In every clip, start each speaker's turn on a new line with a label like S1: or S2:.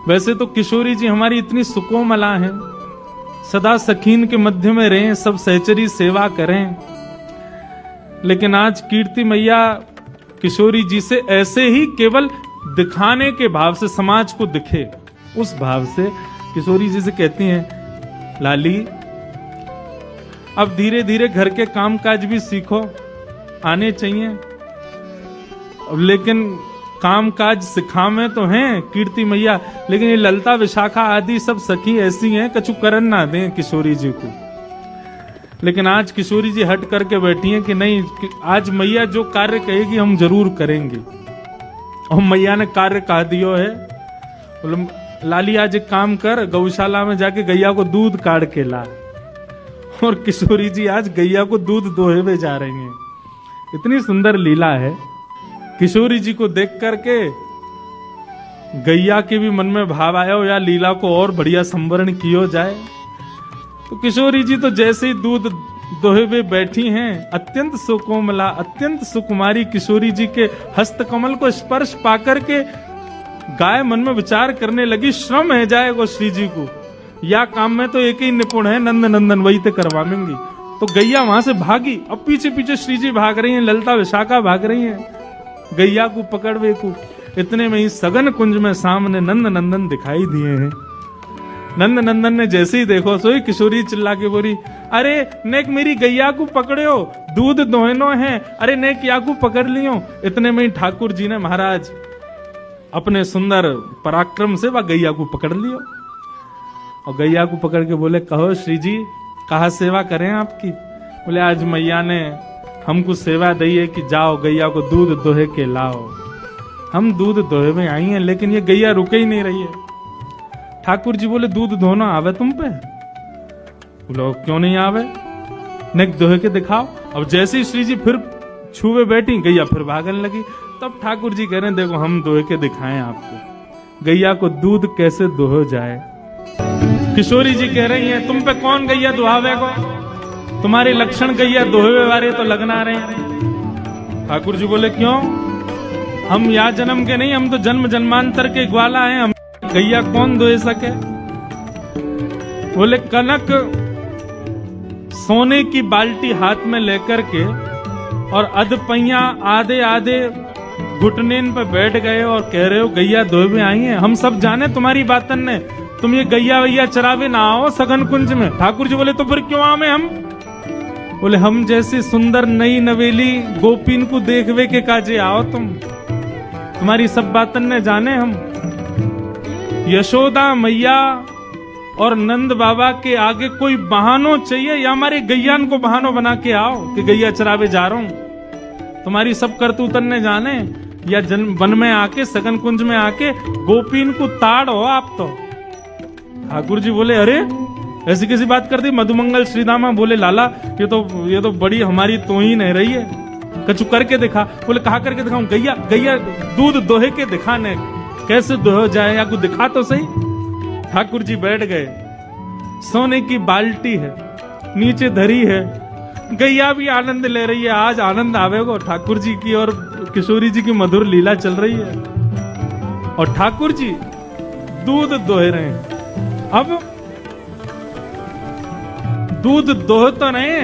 S1: वैसे तो किशोरी जी हमारी इतनी सुकोमला हैं, सदा सखीन के मध्य में रहें, सब सहचरी सेवा करें, लेकिन आज कीर्ति मैया किशोरी जी से ऐसे ही केवल दिखाने के भाव से, समाज को दिखे उस भाव से किशोरी जी से कहती हैं, लाली अब धीरे धीरे घर के काम काज भी सीखो, आने चाहिए, लेकिन काम काज सिखावे तो हैं कीर्ति मैया, लेकिन ये ललता विशाखा आदि सब सखी ऐसी हैं कछु करन ना दें किशोरी जी को। लेकिन आज किशोरी जी हट करके बैठी हैं कि नहीं, आज मैया जो कार्य कहेगी हम जरूर करेंगे। और मैया ने कार्य कह दियो है, बोले लाली आज एक काम कर, गौशाला में जाके गैया को दूध काट के ला। और किशोरी जी आज गैया को दूध दोहे में जा रही हैं। इतनी सुंदर लीला है। किशोरी जी को देख करके गैया के भी मन में भाव आया हो या लीला को और बढ़िया संवरण किया जाए। तो किशोरी जी तो जैसे ही दूध दोहे हुए बैठी हैं, अत्यंत सुकोमला, अत्यंत सुकुमारी किशोरी जी के हस्तकमल को स्पर्श पाकर के गाय मन में विचार करने लगी, श्रम है जाएगा श्री जी को, या काम में तो एक ही निपुण है, नंद नंदन वही तो करवाएंगी। तो गैया वहां से भागी, अब पीछे पीछे श्री जी भाग रही हैं, ललता विशाखा भाग रही हैं गैया को पकड़वे को। इतने में ही सघन कुंज में सामने नंद नंदन दिखाई दिए हैं। नंद नंदन ने जैसे ही देखो सोई किशोरी चिल्ला के बोली, अरे नेक मेरी गैया को पकड़ो, दूध दोहनो है, अरे नेक या को पकड़ लियो। इतने में ही ठाकुर जी ने महाराज अपने सुंदर पराक्रम से वह गैया को पकड़ लियो और गैया को पकड़ के बोले, कहो श्री जी कहा सेवा करें आपकी। बोले आज मैया ने हमको सेवा दी है कि जाओ गैया को दूध दोहे के लाओ। हम दूध दोहे में आई हैं, लेकिन ये गैया रुके ही नहीं रही है। ठाकुर जी बोले दूध धोना आवे तुम पे? बोलो क्यों नहीं आवे, नेक दोहे के दिखाओ। अब जैसे ही श्री जी फिर छुए बैठी, गैया फिर भागने लगी। तब ठाकुर जी कह रहे हैं, देखो हम दोहे के दिखाएं आपको, गैया को दूध कैसे दोहो जाए। किशोरी जी कह रही हैं, तुम पे कौन गैया दुहावे को, तुम्हारे लक्षण गैया दोहे वाले तो लगना रहे हैं। ठाकुर जी बोले क्यों, हम या जन्म के नहीं, हम तो जन्म जन्मांतर के ग्वाला हैं, हम गैया कौन दोहे सके। बोले कनक सोने की बाल्टी हाथ में लेकर के और अधपैया आधे आधे घुटने पे बैठ गए और कह रहे हो गैया दोहे में आई हैं। हम सब जाने तुम्हारी बातन ने, तुम ये गैया वैया चरावे ना आओ सघन कुंज में। ठाकुर जी बोले तो फिर क्यों आवे हम। बोले हम जैसी सुंदर नई नवेली गोपीन को देखवे के काजे आओ तुम, तुम्हारी सब बातन ने जाने हम। यशोदा मैया और नंद बाबा के आगे कोई बहानो चाहिए या हमारे गैयान को बहानो बना के आओ कि गैया चरावे जा रहा हूं। तुम्हारी सब करतूतन ने जाने, या वन में आके सघन कुंज में आके गोपीन को ताड़ हो आप तो। ठाकुर जी बोले अरे ऐसी कैसी बात कर दी मधुमंगल श्रीदामा। बोले लाला ये तो बड़ी हमारी तोहीन है रही है, कछु करके दिखा। बोले कहा करके दिखाऊं, गैया गैया दूध दोहे के दिखाने, कैसे दोहे जाए या कुछ दिखा तो सही। ठाकुर जी बैठ गए, सोने की बाल्टी है नीचे धरी है, गैया भी आनंद ले रही है। आज आनंद आवेगो, ठाकुर जी की और किशोरी जी की मधुर लीला चल रही है और ठाकुर जी दूध दोहे रहे हैं। अब दूध दोह तो नहीं,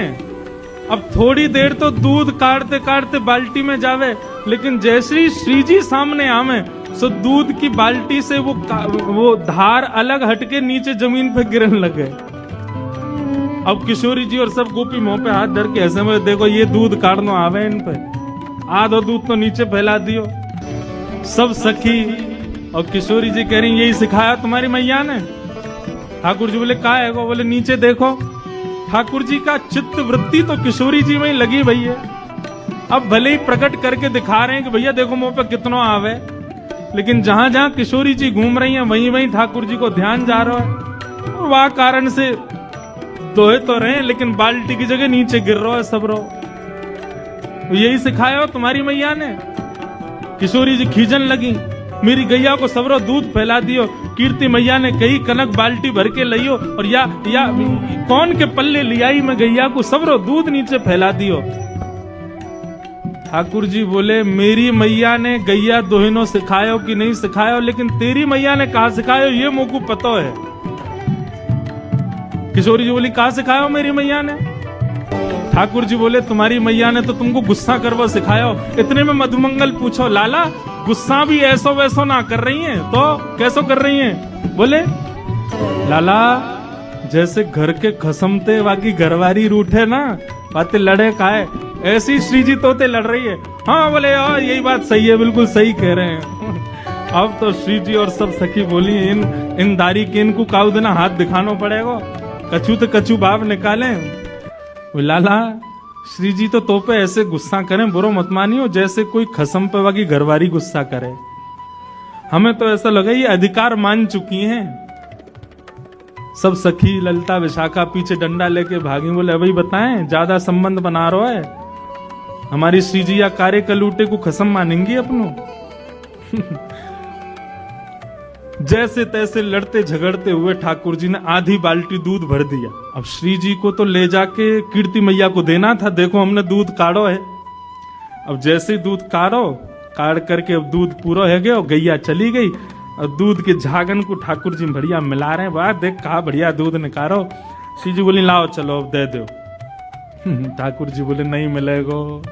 S1: अब थोड़ी देर तो दूध काटते काटते बाल्टी में जावे, लेकिन जैसे ही श्री जी सामने आवे सो दूध की बाल्टी से वो धार अलग हटके नीचे जमीन पे गिरने लगे। अब किशोरी जी और सब गोपी मुंह पे हाथ धर के ऐसे में, देखो ये दूध काटना आवे इन पे, आधो दूध तो नीचे फैला दियो। सब सखी और किशोरी जी कह रही यही सिखाया तुम्हारी मैया ने। ठाकुर जी बोले का है वो। बोले नीचे देखो। ठाकुर जी का चित्त वृत्ति तो किशोरी जी में ही लगी भैया। अब भले ही प्रकट करके दिखा रहे हैं कि भैया देखो मुंह पे कितना आवे, लेकिन जहां जहां किशोरी जी घूम रही हैं वहीं वहीं ठाकुर जी को ध्यान जा रहा है और वह कारण से दोहे तो रहे, लेकिन बाल्टी की जगह नीचे गिर रहा है सब रो। यही सिखाया हो तुम्हारी मैया ने। किशोरी जी खींचन लगी, मेरी गैया को सबरो दूध फैला दियो। कीर्ति मैया ने कही कनक बाल्टी भर के लियो और या कौन के पल्ले लियाई में गैया को सबरो दूध नीचे फैला दियो। ठाकुर जी बोले मेरी मैया ने गैया दोहिनो सिखायो कि नहीं सिखायो, लेकिन तेरी मैया ने कहा सिखायो ये मोकू पतो है। किशोरी जी बोली कहा सिखायो मेरी मैया ने? ठाकुर जी बोले तुम्हारी मैया ने तो तुमको गुस्सा करवा सिखायो। इतने में मधुमंगल पूछो लाला गुस्सा भी ऐसो वैसो ना कर रही हैं तो कैसो कर रही हैं? बोले लाला जैसे घर के खसमते बाकी घरवारी रूठे ना बातें लड़े काहे, ऐसी श्री जी तोते लड़ रही है। हाँ बोले यार यही बात सही है, बिल्कुल सही कह रहे हैं। अब तो श्री जी और सब सखी बोली इन दारी के इनको काऊ देना हाथ दिखाना पड़ेगा, कछू तो कछू बाप निकाले। लाला श्री जी तो तोपे ऐसे गुस्सा करें बुरो मत मानियो जैसे कोई खसम पे बाकी घरवारी गुस्सा करे। हमें तो ऐसा लगा ये अधिकार मान चुकी हैं। सब सखी ललिता विशाखा पीछे डंडा लेके भागी। बोले अभी बताएं ज्यादा संबंध बना रहा है, हमारी श्री जी या कार्य कलूटे को खसम मानेंगी अपनों। जैसे तैसे लड़ते झगड़ते हुए ठाकुर जी ने आधी बाल्टी दूध भर दिया। अब श्री जी को तो ले जाके कीर्ति मैया को देना था, देखो हमने दूध काढ़ो है। अब जैसे दूध काढ़ करके अब दूध पूरा है गया, गैया चली गई और दूध के झागन को ठाकुर जी बढ़िया मिला रहे हैं। वाह देख कहा बढ़िया दूध निकालो। श्री जी बोली लाओ चलो अब दे दो। ठाकुर जी बोले नहीं मिलेगो,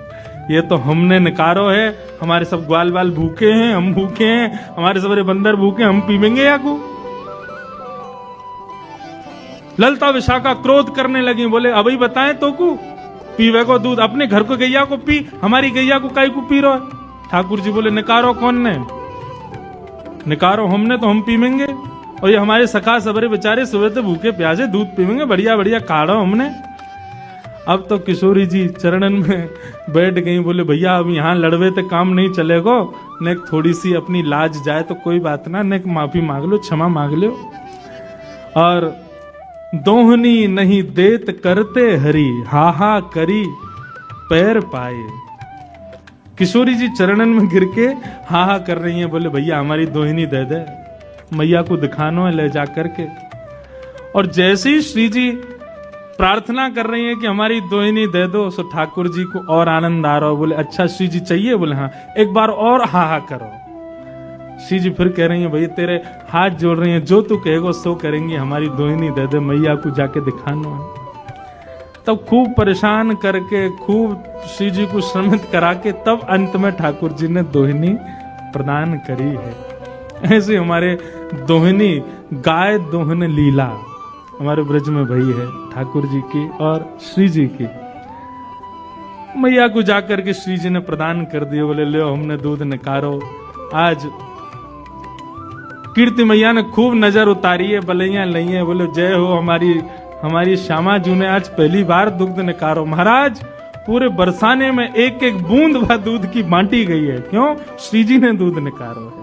S1: ये तो हमने निकारो है, हमारे सब ग्वाल बाल भूखे हैं, हम भूखे हैं, हमारे सबरे बंदर भूखे, हम पीवेंगे या को? ललिता विशाखा क्रोध करने लगी। बोले अभी बताएं तो को पीवे को दूध, अपने घर को गैया को पी, हमारी गैया को काई को पी रहो? ठाकुर जी बोले निकारो कौन ने? निकारो हमने तो हम पीवेंगे, और ये हमारे सखा सबरे बेचारे सुबह से भूखे प्यासे दूध पीवेंगे, बढ़िया बढ़िया काढ़ो हमने। अब तो किशोरी जी चरणन में बैठ गई। बोले भैया अब यहाँ लड़वे तो काम नहीं चलेगो, ने थोड़ी सी अपनी लाज जाए तो कोई बात ना, ने माफी मांग लो, क्षमा मांग लो। और दोहनी नहीं देत करते हरी, हाहा करी पैर पाए। किशोरी जी चरणन में गिर के हाहा कर रही हैं। बोले भैया हमारी दोहिनी दे दे, मैया को दिखानो है ले जा करके। और जैसे ही श्री जी प्रार्थना कर रही है कि हमारी दोहिनी दे दो, सो ठाकुर जी को और आनंद आ रहा हो। बोले अच्छा श्री जी चाहिए? बोले हाँ, एक बार और हाहा करो। श्री जी फिर कह रही है भैया तेरे हाथ जोड़ रही हैं, जो तू कहेगो सो करेंगी, हमारी दोहिनी दे दे, मैया को जाके दिखाना है। तब खूब परेशान करके खूब श्री जी को श्रमित करा के तब अंत में ठाकुर जी ने दोहिनी प्रदान करी है। ऐसे हमारे दोहिनी गाय दोहन लीला हमारे ब्रज में भई है ठाकुर जी की और श्री जी की। मैया को जाकर के श्री जी ने प्रदान कर दिए। बोले ले हमने दूध निकारो। आज कीर्ति मैया ने खूब नजर उतारी है, बलैया लई है। बोले जय हो हमारी श्यामा जी ने आज पहली बार दूध निकारो। महाराज पूरे बरसाने में एक एक बूंद वह दूध की बांटी गई है। क्यों? श्री जी ने दूध निकारो है।